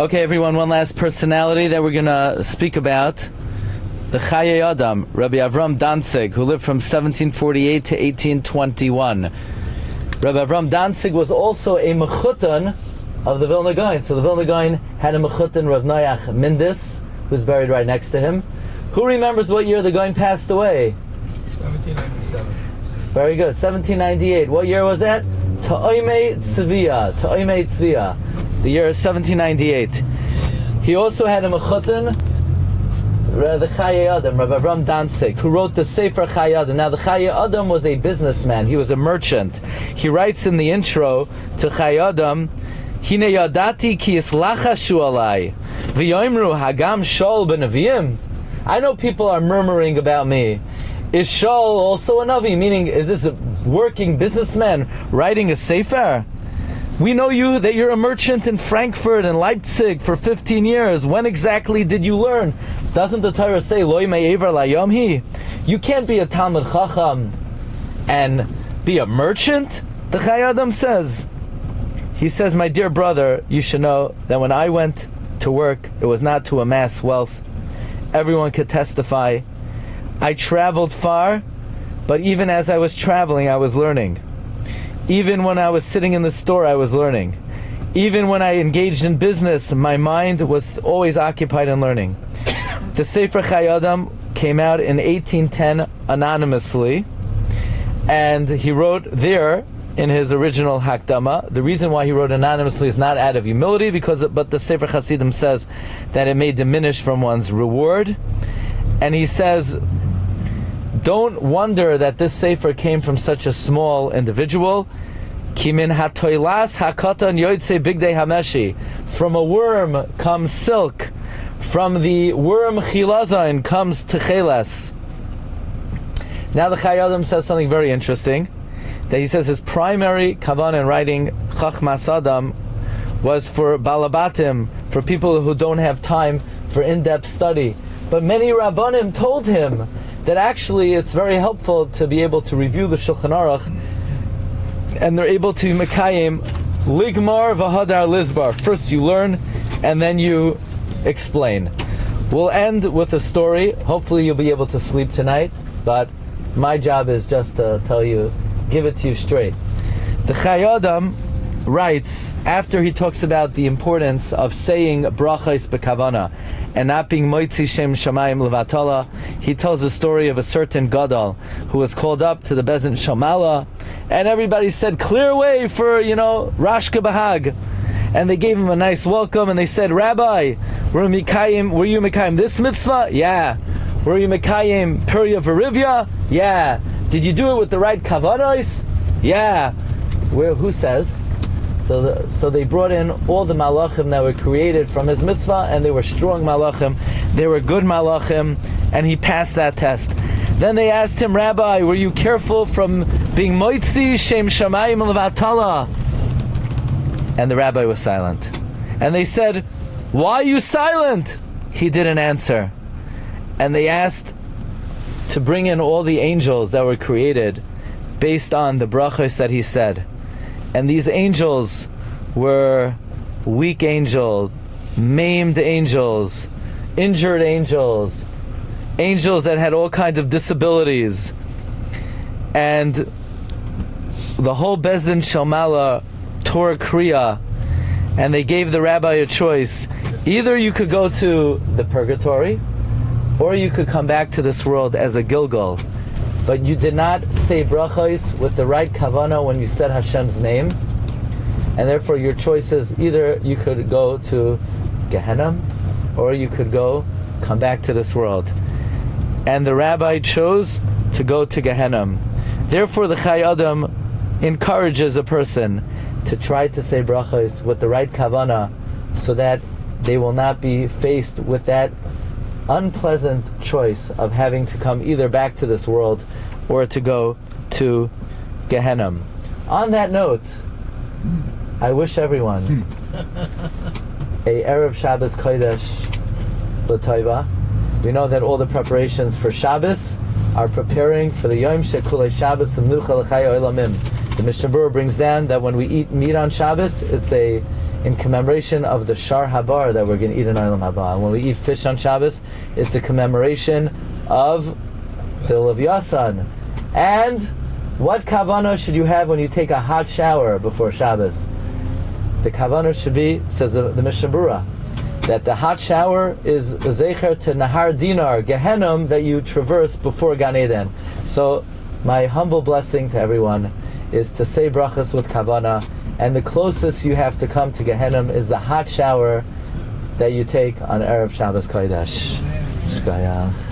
Okay, everyone, one last personality that we're going to speak about. The Chayei Adam, Rabbi Avraham Danzig, who lived from 1748 to 1821. Rabbi Avraham Danzig was also a mechutan of the Vilna Gaon. So the Vilna Gaon had a mechutan, Rav Noach Mindis, who's buried right next to him. Who remembers what year the Gaon passed away? 1797. Very good. 1798. What year was that? Ta'oimei Tzviya. Ta'oimei Tzviya. The year is 1798. He also had a mechutan, the Chayei Adam, Rabbi Avraham Danzig, who wrote the Sefer Chayei Adam. Now the Chayei Adam was a businessman. He was a merchant. He writes in the intro to Chayei Adam, Hine yadati ki yislachashu alai v'yoimru hagam shol b'naviyim. I know people are murmuring about me. Is Shaul also a Navi? Meaning, is this a working businessman writing a Sefer? We know you that you're a merchant in Frankfurt and Leipzig for 15 years. When exactly did you learn? Doesn't the Torah say, Loi me'ever layomhi? You can't be a Talmud Chacham and be a merchant? The Chayei Adam says. He says, my dear brother, you should know that when I went to work, it was not to amass wealth. Everyone could testify. I traveled far, but even as I was traveling, I was learning. Even when I was sitting in the store, I was learning. Even when I engaged in business, my mind was always occupied in learning. The Sefer Chayei Adam came out in 1810 anonymously, and he wrote there in his original Hakdama. The reason why he wrote anonymously is not out of humility, but the Sefer Hasidim says that it may diminish from one's reward. And he says, don't wonder that this Sefer came from such a small individual. Kimin hatoilas hakatan yoitse bigdei hameshi. From a worm comes silk. From the worm chilazon comes techeles. Now the Chayei Adam says something very interesting. That he says his primary kavan in writing Chachmas Adam was for balabatim, for people who don't have time for in-depth study. But many Rabbanim told him that actually it's very helpful to be able to review the Shulchan Aruch, and they're able to mekayim ligmar v'hadar lizbar. First you learn, and then you explain. We'll end with a story. Hopefully you'll be able to sleep tonight, but my job is just to tell you, give it to you straight. The Chayei Adam writes, after he talks about the importance of saying brachos bekavana and not being moitzi shem shamayim levatala, he tells the story of a certain gadol who was called up to the Bezin Shamala, and everybody said, clear way for, Rashka Bahag. And they gave him a nice welcome, and they said, Rabbi, were you Mekayim this mitzvah? Yeah. Were you Mekayim Periya Verivya? Yeah. Did you do it with the right kavanos? Yeah. Who says? So they brought in all the malachim that were created from his mitzvah, and they were strong malachim. They were good malachim, and he passed that test. Then they asked him, Rabbi, were you careful from being moitzi shem shamayim levatala? And the rabbi was silent. And they said, why are you silent? He didn't answer. And they asked to bring in all the angels that were created based on the brachos that he said. And these angels were weak angels, maimed angels, injured angels, angels that had all kinds of disabilities. And the whole Bezdin Shalmala tore a kriya, and they gave the rabbi a choice. Either you could go to the purgatory, or you could come back to this world as a Gilgal. But you did not say brachos with the right kavanah when you said Hashem's name, and therefore your choice is either you could go to Gehenna, or you could come back to this world. And the rabbi chose to go to Gehenna. Therefore the Chayei Adam encourages a person to try to say brachos with the right kavanah, so that they will not be faced with that unpleasant choice of having to come either back to this world or to go to Gehenna. On that note, I wish everyone a Erev Shabbos Kodesh L'Tova. We know that all the preparations for Shabbos are preparing for the Yom Shekulei Shabbos of Menucha L'Chayei Olamim. The Mishnah Berurah brings down that when we eat meat on Shabbos, it's a in commemoration of the shar habar that we're going to eat in Olam Haba. And when we eat fish on Shabbos, it's a commemoration of the Levyasan. And what kavanah should you have when you take a hot shower before Shabbos? The kavanah should be, says the Mishnah Berurah, that the hot shower is a zecher to Nahar Dinar, Gehenom, that you traverse before Gan Eden. So my humble blessing to everyone is to say brachas with kavanah, and the closest you have to come to Gehenom is the hot shower that you take on Erev Shabbos Kodesh. Shkayach.